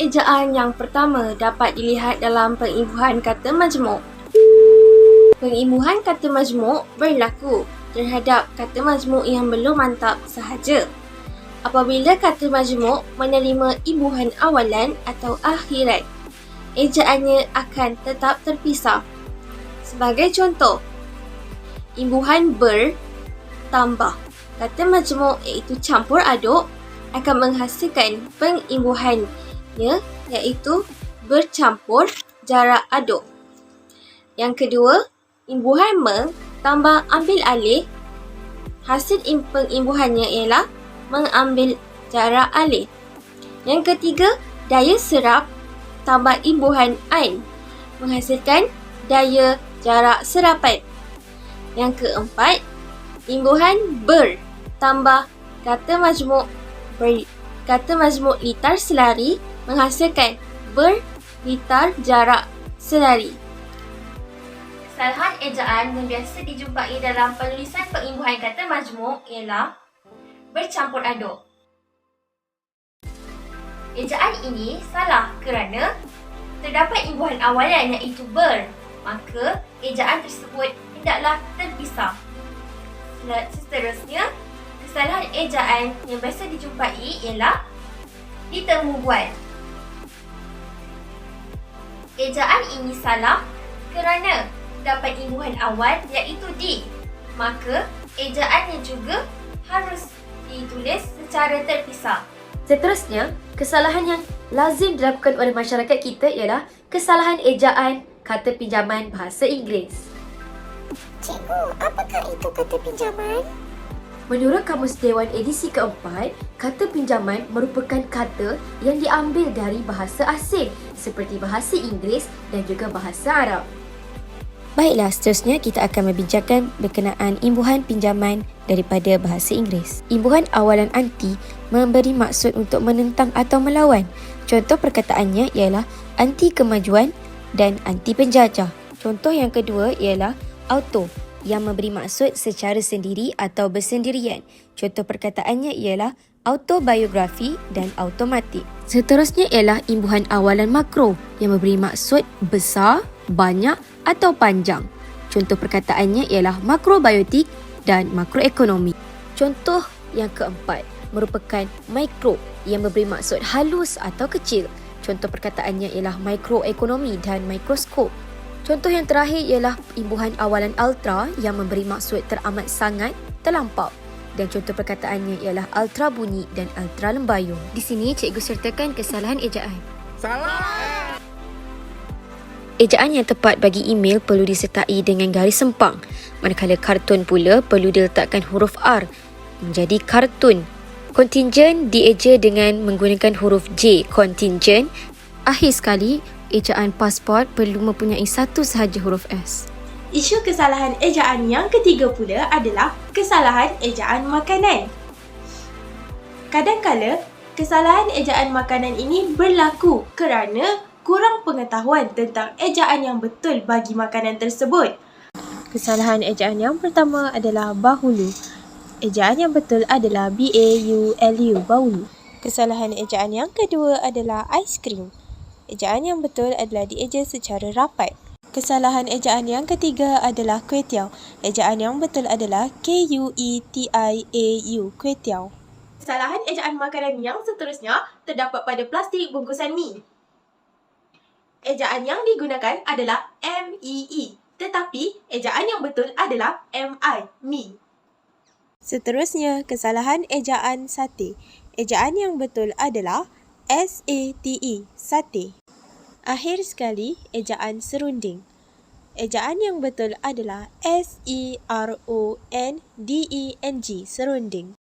ejaan yang pertama dapat dilihat dalam pengimbuhan kata majmuk. Pengimbuhan kata majmuk berlaku terhadap kata majmuk yang belum mantap sahaja. Apabila kata majmuk menerima imbuhan awalan atau akhiran, ejaannya akan tetap terpisah. Sebagai contoh, imbuhan ber tambah kata majmuk iaitu campur aduk akan menghasilkan pengimbuhannya iaitu bercampur jarak aduk. Yang kedua, imbuhan me tambah ambil alih, hasil pengimbuhannya ialah mengambil jarak alih. Yang ketiga, daya serap tambah imbuhan ain menghasilkan daya jarak serapan. Yang keempat, imbuhan ber tambah kata majmuk litar selari menghasilkan ber litar jarak selari. Kesalahan ejaan yang biasa dijumpai dalam penulisan pengimbuhan kata majmuk ialah bercampur aduk. Ejaan ini salah kerana terdapat imbuhan awalan iaitu ber, maka ejaan tersebut tidaklah terpisah. Seterusnya, kesalahan ejaan yang biasa dijumpai ialah ditemu bual. Ejaan ini salah kerana terdapat imbuhan awal iaitu di, maka ejaannya juga harus ditulis secara terpisah. Seterusnya, kesalahan yang lazim dilakukan oleh masyarakat kita ialah kesalahan ejaan kata pinjaman bahasa Inggeris. Cikgu, apakah itu kata pinjaman? Menurut Kamus Dewan edisi keempat, kata pinjaman merupakan kata yang diambil dari bahasa asing seperti bahasa Inggeris dan juga bahasa Arab. Baiklah, seterusnya kita akan membincangkan berkenaan imbuhan pinjaman daripada bahasa Inggeris. Imbuhan awalan anti memberi maksud untuk menentang atau melawan. Contoh perkataannya ialah anti kemajuan dan anti penjajah. Contoh yang kedua ialah auto yang memberi maksud secara sendiri atau bersendirian. Contoh perkataannya ialah autobiografi dan automatik. Seterusnya ialah imbuhan awalan makro yang memberi maksud besar, banyak atau panjang. Contoh perkataannya ialah makrobiotik dan makroekonomi. Contoh yang keempat merupakan mikro yang memberi maksud halus atau kecil. Contoh perkataannya ialah mikroekonomi dan mikroskop. Contoh yang terakhir ialah imbuhan awalan ultra yang memberi maksud teramat sangat, terlampau. Dan contoh perkataannya ialah ultra bunyi dan ultra lembayung. Di sini cikgu sertakan kesalahan ejaan. Salah! Ejaan yang tepat bagi email perlu disertai dengan garis sempang. Manakala kartun pula perlu diletakkan huruf R menjadi kartun. Contingent dieja dengan menggunakan huruf J, contingent. Akhir sekali, ejaan pasport perlu mempunyai satu sahaja huruf S. Isu kesalahan ejaan yang ketiga pula adalah kesalahan ejaan makanan. Kadangkala, kesalahan ejaan makanan ini berlaku kerana kurang pengetahuan tentang ejaan yang betul bagi makanan tersebut. Kesalahan ejaan yang pertama adalah bahulu. Ejaan yang betul adalah B-A-U-L-U, bahulu. Kesalahan ejaan yang kedua adalah aiskrim. Ejaan yang betul adalah dieja secara rapat. Kesalahan ejaan yang ketiga adalah kuetiau. Ejaan yang betul adalah K-U-E-T-I-A-U, kuetiau. Kesalahan ejaan makanan yang seterusnya terdapat pada plastik bungkusan mi. Ejaan yang digunakan adalah M-E-E, tetapi ejaan yang betul adalah M-I, mi. Seterusnya, kesalahan ejaan sate. Ejaan yang betul adalah S-A-T-E, sate. Akhir sekali, ejaan serunding. Ejaan yang betul adalah S-E-R-O-N-D-E-N-G, serunding.